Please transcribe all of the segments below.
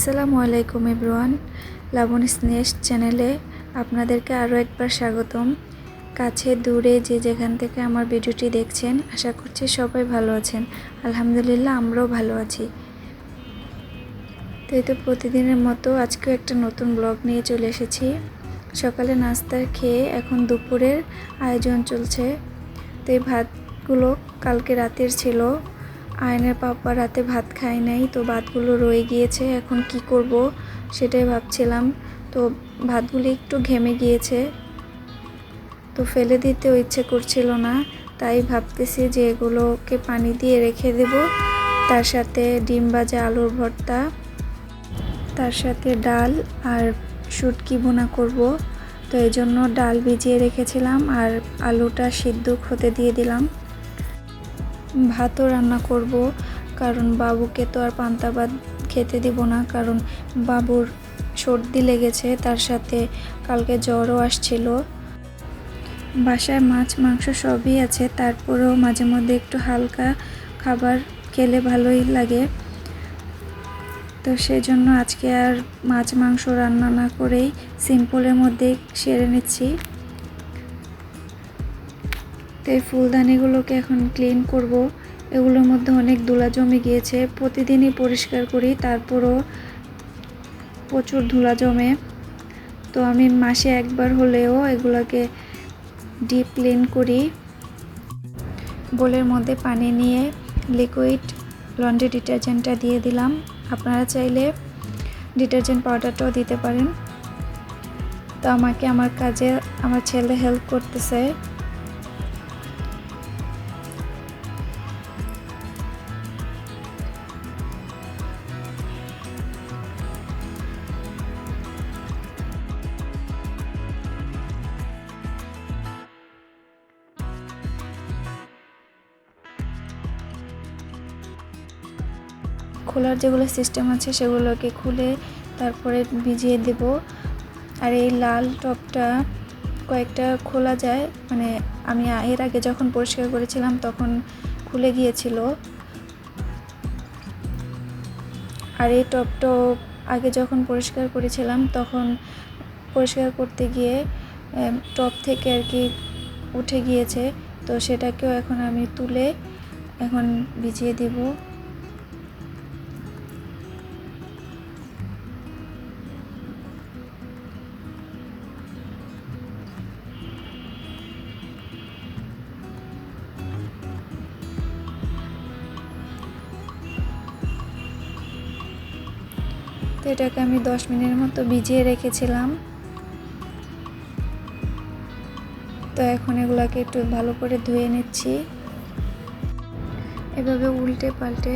আসসালামু আলাইকুম এভরিওয়ান, লাবণী স্নেস্ট চ্যানেলে আপনাদেরকে আরও একবার স্বাগতম। কাছে দূরে যে যেখান থেকে আমার ভিডিওটি দেখছেন, আশা করছি সবাই ভালো আছেন। আলহামদুলিল্লাহ, আমরাও ভালো আছি। তো এই তো প্রতিদিনের মতো আজকেও একটা নতুন ব্লগ নিয়ে চলে এসেছি। সকালে নাস্তা খেয়ে এখন দুপুরের আয়োজন চলছে। তো এই ভাতগুলো কালকে রাতের ছিল। আয়নের পাপা রাতে ভাত খায় নাই, তো ভাতগুলো রয়ে গিয়েছে। এখন কি করব সেটাই ভাবছিলাম। তো ভাতগুলি একটু ঘেমে গিয়েছে, তো ফেলে দিতেও ইচ্ছে করছিল না। তাই ভাবতেছি যে এগুলোকে পানি দিয়ে রেখে দেব, তার সাথে ডিম ভাজা, আলুর ভর্তা, তার সাথে ডাল আর শুটকি ভুনা করব। তো এই জন্য ডাল ভিজিয়ে রেখেছিলাম আর আলুটা সিদ্ধ হতে দিয়ে দিলাম। ভাতও রান্না করব, কারণ বাবুকে তো আর পান্তা ভাত খেতে দিব না, কারণ বাবুর সর্দি লেগেছে, তার সাথে কালকে জ্বরও আসছিল। বাসায় মাছ মাংস সবই আছে, তারপরেও মাঝে মধ্যে একটু হালকা খাবার খেলে ভালোই লাগে। তো সেই জন্য আজকে আর মাছ মাংস রান্না না করেই সিম্পলের মধ্যে সেরে নিচ্ছি। তো এই ফুলদানিগুলোকে এখন ক্লিন করব। এগুলোর মধ্যে অনেক ধুলা জমে গিয়েছে, প্রতিদিনই পরিষ্কার করি, তারপরও প্রচুর ধুলা জমে। তো আমি মাসে একবার হলেও এগুলোকে ডিপ ক্লিন করি। বোলের মধ্যে পানি নিয়ে লিকুইড লন্ড্রি ডিটারজেন্টটা দিয়ে দিলাম। আপনারা চাইলে ডিটারজেন্ট পাউডারটাও দিতে পারেন। তো আমাকে আমার কাজে আমার ছেলে হেল্প করতেছে। খোলার যেগুলো সিস্টেম আছে সেগুলোকে খুলে তারপরে ভিজিয়ে দেব। আর এই লাল টপটা কয়েকটা খোলা যায়, মানে আমি এর আগে যখন পরিষ্কার করেছিলাম তখন খুলে গিয়েছিল। আর এই টপটাও আগে যখন পরিষ্কার করেছিলাম তখন পরিষ্কার করতে গিয়ে টপ থেকে আর কি উঠে গিয়েছে, তো সেটাকেও এখন আমি তুলে এখন ভিজিয়ে দেব। তো এটাকে আমি 10 মিনিটের মতো ভিজিয়ে রেখেছিলাম। তো এখন এগুলাকে একটু ভালো করে ধুয়ে নিচ্ছি। এভাবে উল্টে পাল্টে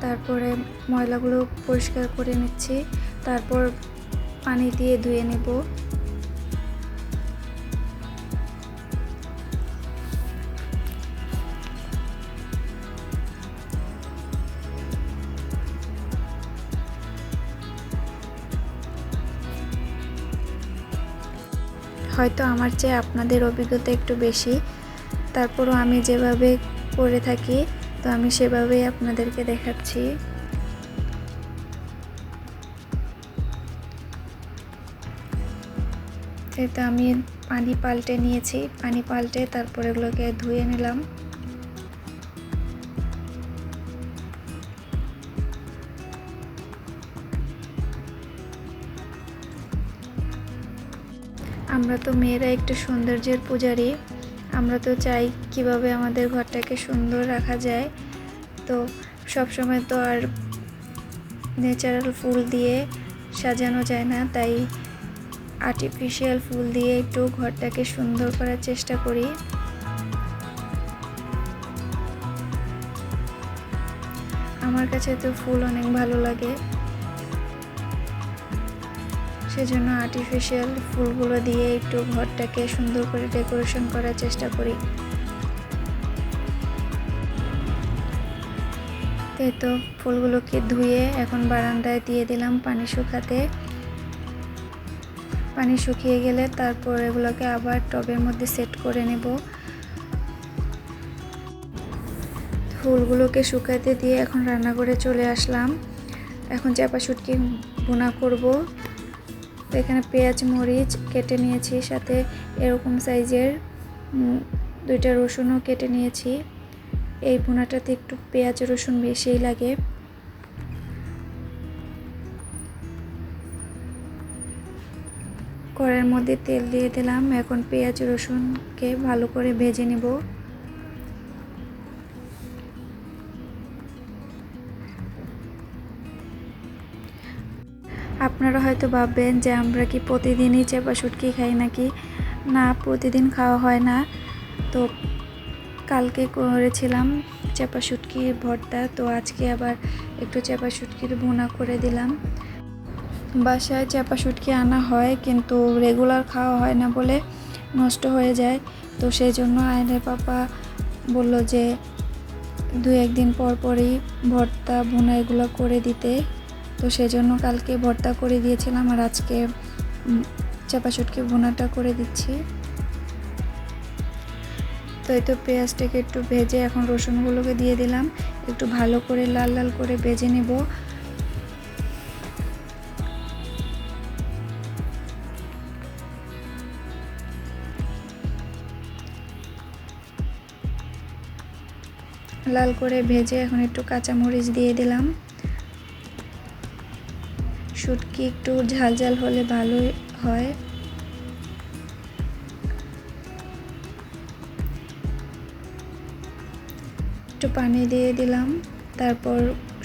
তারপরে ময়লাগুলো পরিষ্কার করে নিচ্ছি, তারপর পানি দিয়ে ধুয়ে নেব। হয়তো আমার চেয়ে আপনাদের অভিজ্ঞতা একটু বেশি, তারপরও আমি যেভাবে করে থাকি তো আমি সেভাবেই আপনাদেরকে দেখাচ্ছি। তো আমি পানি পাল্টে নিয়েছি, পানি পাল্টে তারপর এগুলোকে ধুয়ে নিলাম। আমরা তো মেয়েরা একটু সৌন্দর্যের পূজারী, আমরা তো চাই কিভাবে আমাদের ঘরটাকে সুন্দর রাখা যায়। তো সবসময় তো আর ন্যাচারাল ফুল দিয়ে সাজানো যায় না, তাই আর্টিফিশিয়াল ফুল দিয়ে একটু ঘরটাকে সুন্দর করার চেষ্টা করি। আমার কাছে তো ফুল অনেক ভালো লাগে, সেজন্য আর্টিফিশিয়াল ফুলগুলো দিয়ে একটু ঘরটাকে সুন্দর করে ডেকোরেশন করার চেষ্টা করি। এই তো ফুলগুলোকে ধুয়ে এখন বারান্দায় দিয়ে দিলাম পানি শুকাতে। পানি শুকিয়ে গেলে তারপর এগুলোকে আবার টবের মধ্যে সেট করে নেব। ফুলগুলোকে শুকাতে দিয়ে এখন রান্নাঘরে চলে আসলাম। এখন চাপা শুটকি ভুনা করব। তো এখানে পেঁয়াজ মরিচ কেটে নিয়েছি, সাথে এরকম সাইজের 2টা রসুনও কেটে নিয়েছি। এই ভুনাটাতে একটু পেঁয়াজ রসুন বেশিই লাগে। কড়াইয়ের মধ্যে তেল দিয়ে দিলাম। এখন পেঁয়াজ রসুনকে ভালো করে ভেজে নেব। আপনারা হয়তো ভাববেন যে আমরা কি প্রতিদিনই চেপা শুটকি খাই নাকি। না, প্রতিদিন খাওয়া হয় না। তো কালকে করেছিলাম চেপা শুটকির ভর্তা, তো আজকে আবার একটু চেপা শুটকির ভুনা করে দিলাম। বাসায় চেপা শুটকি আনা হয়, কিন্তু রেগুলার খাওয়া হয় না বলে নষ্ট হয়ে যায়। তো সেই জন্য আয়নের পাপা বলল যে 2-1 দিন পর পরই ভর্তা ভুনা এগুলো করে দিতে। তো সেজন্য কালকে ভর্তা করে দিয়েছিলাম, আর আজকে চেপা শুটকি ভুনাটা করে দিচ্ছি। তো এই তো পেঁয়াজটাকে একটু ভেজে এখন রসুনগুলোকে দিয়ে দিলাম। একটু ভালো করে লাল লাল করে ভেজে নেব। লাল করে ভেজে এখন একটু কাঁচামরিচ দিয়ে দিলাম। শুটকি একটু ঝাল ঝাল হলে ভালোই হয়। একটু পানি দিয়ে দিলাম, তারপর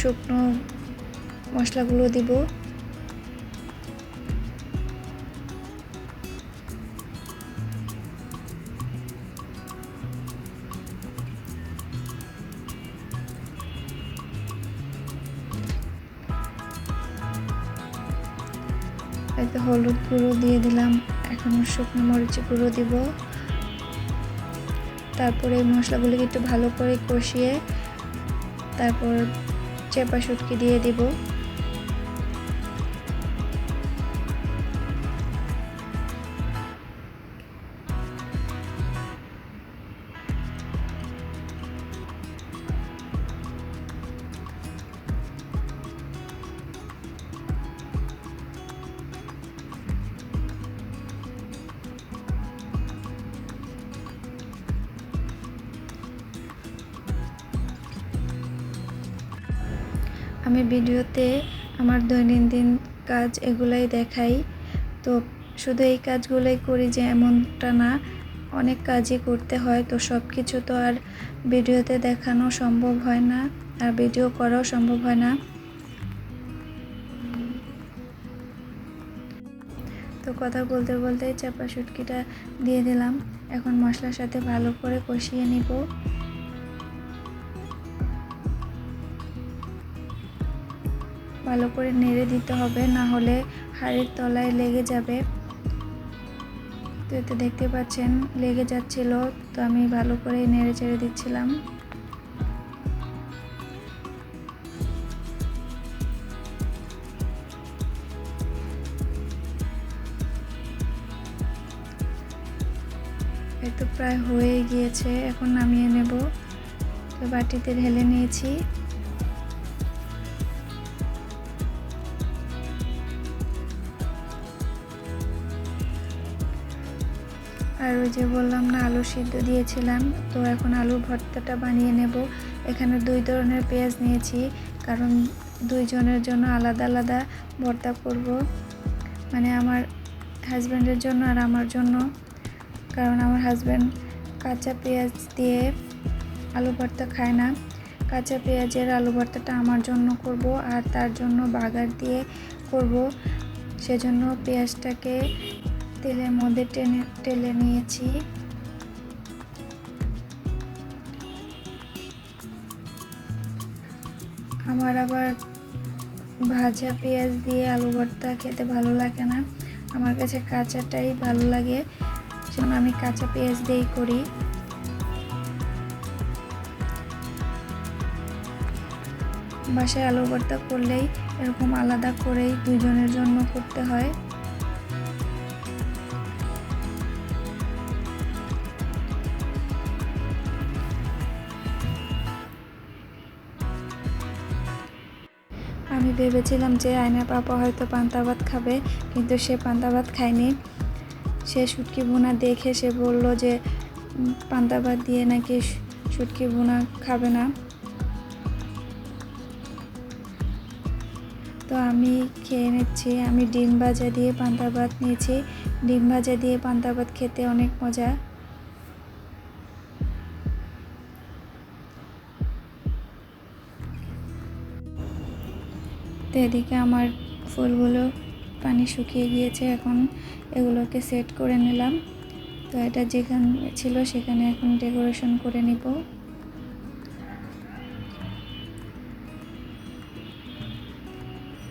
শুকনো মশলাগুলো দিব। এতে হলুদ গুঁড়ো দিয়ে দিলাম, এখন শুকনো মরিচ গুঁড়ো দিব। তারপরে মশলাগুলোকে একটু ভালো করে কষিয়ে তারপর চেপা শুটকি দিয়ে দিব। আমি ভিডিওতে আমার দৈনন্দিন কাজ এগুলাই দেখাই। তো শুধু এই কাজগুলোই করি যে এমনটা না, অনেক কাজই করতে হয়। তো সব কিছু তো আর ভিডিওতে দেখানো সম্ভব হয় না, আর ভিডিও করাও সম্ভব হয় না। তো কথা বলতে বলতে চাপা শুটকিটা দিয়ে দিলাম। এখন মশলার সাথে ভালো করে কষিয়ে নিব। ভালো করে নেড়ে দিতে হবে, না হলে হাঁড়ির তলায় লেগে যাবে। তো এতে দেখতে পাচ্ছেন লেগে যাচ্ছিল, তো আমি ভালো করে নেড়ে চেড়ে দিচ্ছিলাম। এই তো প্রায় হয়ে গিয়েছে, এখন নামিয়ে নেব। তো বাটিতে ঢেলে নিয়েছি। আর ওই যে বললাম না, আলু সিদ্ধ দিয়েছিলাম, তো এখন আলু ভর্তাটা বানিয়ে নেব। এখানে 2 ধরনের পেঁয়াজ নিয়েছি, কারণ 2 জনের জন্য আলাদা আলাদা ভর্তা করব। মানে আমার হাজব্যান্ডের জন্য আর আমার জন্য, কারণ আমার হাজব্যান্ড কাঁচা পেঁয়াজ দিয়ে আলু ভর্তা খায় না। কাঁচা পেঁয়াজের আলু ভর্তাটা আমার জন্য করব, আর তার জন্য বাগার দিয়ে করব। সেজন্য পেঁয়াজটাকে তেলের মধ্যে টেলে নিয়েছি। আমার আবার ভাজা পেঁয়াজ দিয়ে আলু ভর্তা খেতে ভালো লাগে না, আমার কাছে কাঁচাটাই ভালো লাগে, সেজন্য আমি কাঁচা পেঁয়াজ দিয়েই করি। বাসায় আলু ভর্তা করলেই এরকম আলাদা করেই 2 জনের জন্য করতে হয়। আমি ভেবেছিলাম যে আয়না পাপা হয়তো পান্তা ভাত খাবে, কিন্তু সে পান্তা ভাত খায়নি। সে শুটকি ভুনা দেখে সে বলল যে পান্তা ভাত দিয়ে নাকি শুটকি ভুনা খাবে না। তো আমি খেয়ে নিচ্ছি। আমি ডিম ভাজা দিয়ে পান্তা ভাত নিয়েছি। ডিম ভাজা দিয়ে পান্তা ভাত খেতে অনেক মজা। তো এদিকে আমার ফুলগুলো পানি শুকিয়ে গিয়েছে, এখন এগুলোকে সেট করে নিলাম। তো এটা যেখানে ছিল সেখানে এখন ডেকোরেশন করে নিব।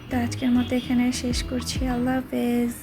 তো আজকের মতো এখানে শেষ করছি। আল্লাহ হাফেজ।